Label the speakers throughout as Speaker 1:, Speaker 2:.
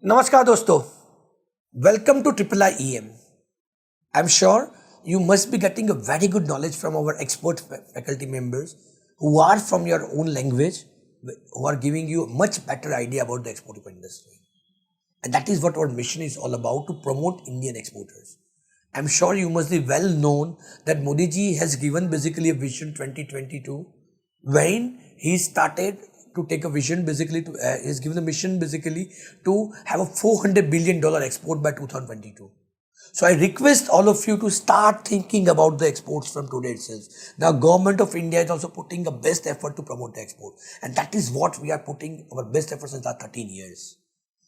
Speaker 1: Namaskar dosto. Welcome to iiiEM. I'm sure you must be getting a very good knowledge from our expert faculty members who are from your own language, who are giving you a much better idea about the export industry. And that is what our mission is all about, to promote Indian exporters. I'm sure you must be well known that Modi ji has given basically a vision 2022 when he started to take a vision basically he's given a mission basically to have a $400 billion export by 2022. So I request all of you to start thinking about the exports from today itself. Now government of India is also putting a best effort to promote the export, and that is what we are putting our best efforts in the last 13 years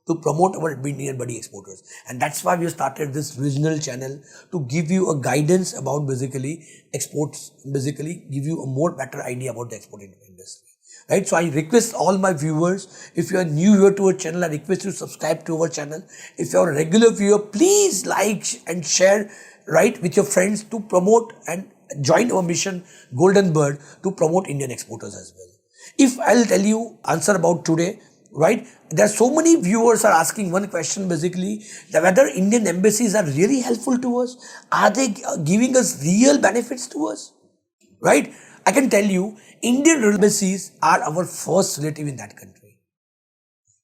Speaker 1: to promote our Indian buddy exporters. And that's why we started this regional channel to give you a guidance about basically exports, basically give you a more better idea about the export industry. Right, so I request all my viewers, if you are new here to our channel, I request you to subscribe to our channel. If you are a regular viewer, please like and share, right, with your friends to promote and join our mission Golden Bird to promote Indian exporters as well. If I'll tell you answer about today, right, there are so many viewers are asking one question basically, that whether Indian embassies are really helpful to us, are they giving us real benefits to us, right? I can tell you, Indian embassies are our first relative in that country.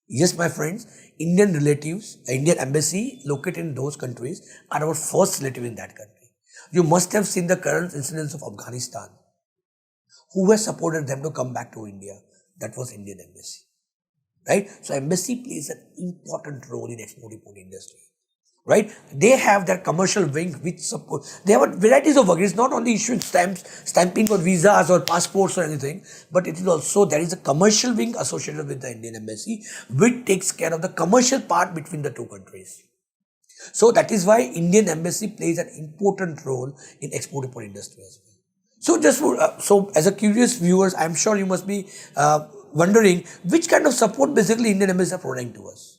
Speaker 1: Yes, my friends, Indian relatives, Indian embassy located in those countries are our first relative in that country. You must have seen the current incidents of Afghanistan. Who has supported them to come back to India? That was Indian embassy. Right? So embassy plays an important role in export-import industry. Right? They have their commercial wing which support. They have varieties of work. It's not only issuing stamps, stamping or visas or passports or anything, but it is also, there is a commercial wing associated with the Indian embassy which takes care of the commercial part between the two countries. So that is why Indian embassy plays an important role in export-import industry as well. So just so as a curious viewers, I'm sure you must be wondering which kind of support basically Indian embassies are providing to us.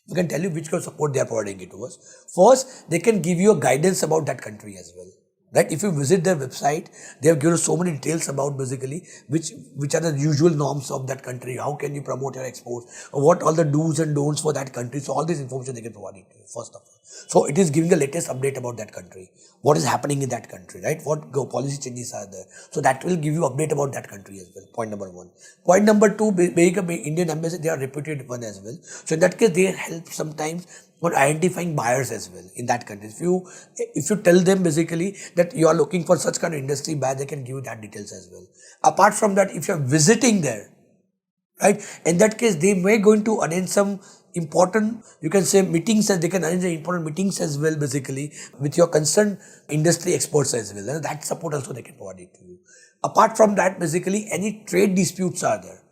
Speaker 1: We can tell you which kind of support they are providing it to us. First, they can give you a guidance about that country as well. Right? If you visit their website, they have given us so many details about basically which are the usual norms of that country, how can you promote your exports, or what all the do's and don'ts for that country. So all this information they can provide it to you, first of all. So it is giving the latest update about that country, what is happening in that country, right? What policy changes are there. So that will give you update about that country as well. Point number one. Point number two, being an Indian embassy, they are reputed one as well. So in that case, they help sometimes for identifying buyers as well in that country. If you tell them basically that you are looking for such kind of industry buyer, they can give you that details as well. Apart from that, if you are visiting there, right, in that case they may going to arrange some important, you can say, meetings, and they can arrange important meetings as well basically with your concerned industry experts as well. And that support also they can provide it to you. Apart from that, basically any trade disputes are there.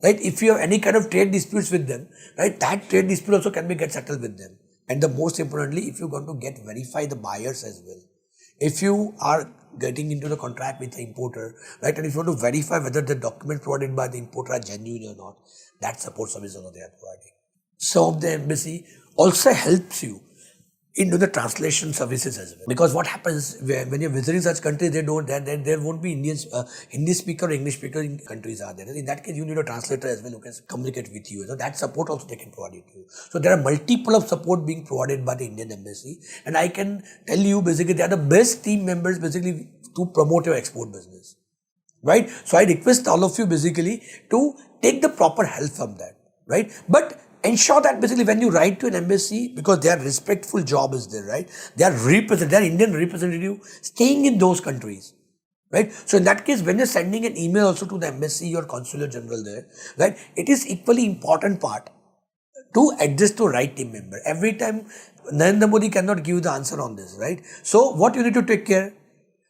Speaker 1: Right? If you have any kind of trade disputes with them, right, that trade dispute also can be get settled with them. And the most importantly, if you're going to verify the buyers as well. If you are getting into the contract with the importer, right, and if you want to verify whether the documents provided by the importer are genuine or not, that support service also they are providing. Some of the embassy also helps you into the translation services as well. Because what happens when you're visiting such countries, there won't be Indians, Hindi speaker or English speaker in countries are there. In that case, you need a translator as well who can communicate with you. So that support also they can provide it to you. So there are multiple of support being provided by the Indian embassy. And I can tell you basically they are the best team members basically to promote your export business. Right? So I request all of you basically to take the proper help from that. Right? But ensure that basically when you write to an embassy, because their respectful job is there, right? They are Indian representative staying in those countries, right? So in that case, when you're sending an email also to the embassy or consular general there, right? It is equally important part to address to right team member. Every time Narendra Modi cannot give the answer on this, right? So what you need to take care?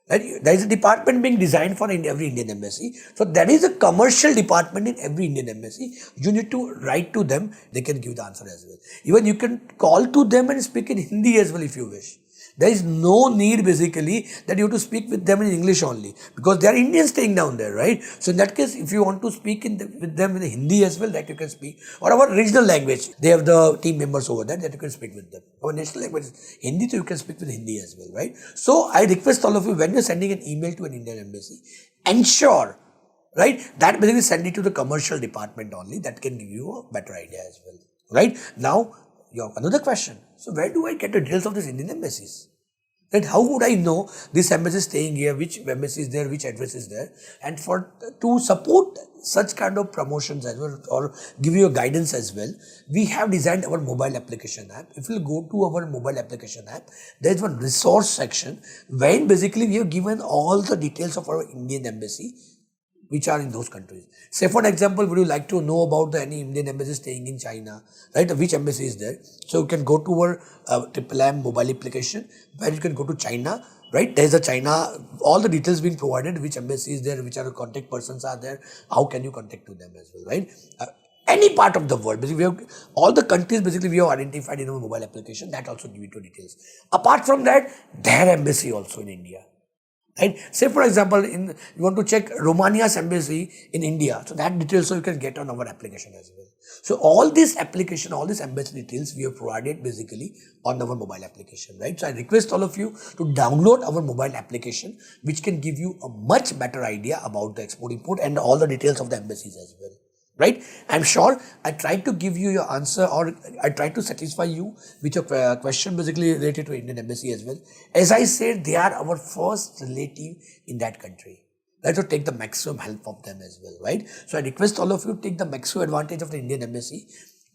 Speaker 1: Right? There is a department being designed for every Indian embassy. So there is a commercial department in every Indian embassy. You need to write to them. They can give the answer as well. Even you can call to them and speak in Hindi as well if you wish. There is no need basically that you have to speak with them in English only, because they are Indians staying down there, right? So in that case, if you want to speak with them in Hindi as well, that you can speak, or our regional language, they have the team members over there that you can speak with them. Our national language is Hindi, so you can speak with Hindi as well, right? So I request all of you, when you're sending an email to an Indian embassy, ensure, right, that basically send it to the commercial department only. That can give you a better idea as well, right? Now, Your another question. So where do I get the details of these Indian embassies? Right? How would I know this embassy is staying here, which embassy is there, which address is there? And to support such kind of promotions as well, or give you a guidance as well, we have designed our mobile application app. If you go to our mobile application app, there is one resource section wherein basically we have given all the details of our Indian embassy which are in those countries. Say for example, would you like to know about any Indian embassy staying in China, right? Which embassy is there? So you can go to our iiiEM mobile application where you can go to China, right? There's a China, all the details being provided, which embassy is there, which are the contact persons are there, how can you contact to them as well, right? Any part of the world, basically we have all the countries basically we have identified in our mobile application, that also give you two details. Apart from that, their embassy also in India. Right? Say for example, you want to check Romania's embassy in India, so that details so you can get on our application as well. So all this application, all these embassy details we have provided basically on our mobile application, right? So I request all of you to download our mobile application, which can give you a much better idea about the export import and all the details of the embassies as well. Right? I'm sure I tried to give you your answer, or I tried to satisfy you with your question basically related to Indian embassy as well. As I said, they are our first relative in that country. Let us take the maximum help of them as well, right? So I request all of you to take the maximum advantage of the Indian embassy.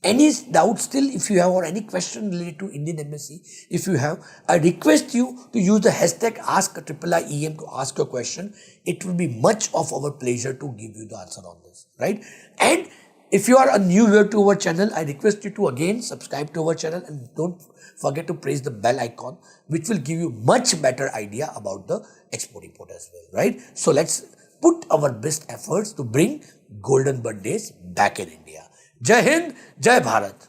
Speaker 1: Any doubt still, if you have, or any question related to Indian embassy, if you have, I request you to use the hashtag #iiEM to ask your question. It will be much of our pleasure to give you the answer on this, right? And if you are a new viewer to our channel, I request you to again subscribe to our channel and don't forget to press the bell icon, which will give you much better idea about the export import as well, right? So let's put our best efforts to bring golden birthdays back in India. Jai Hind, Jai Bharat.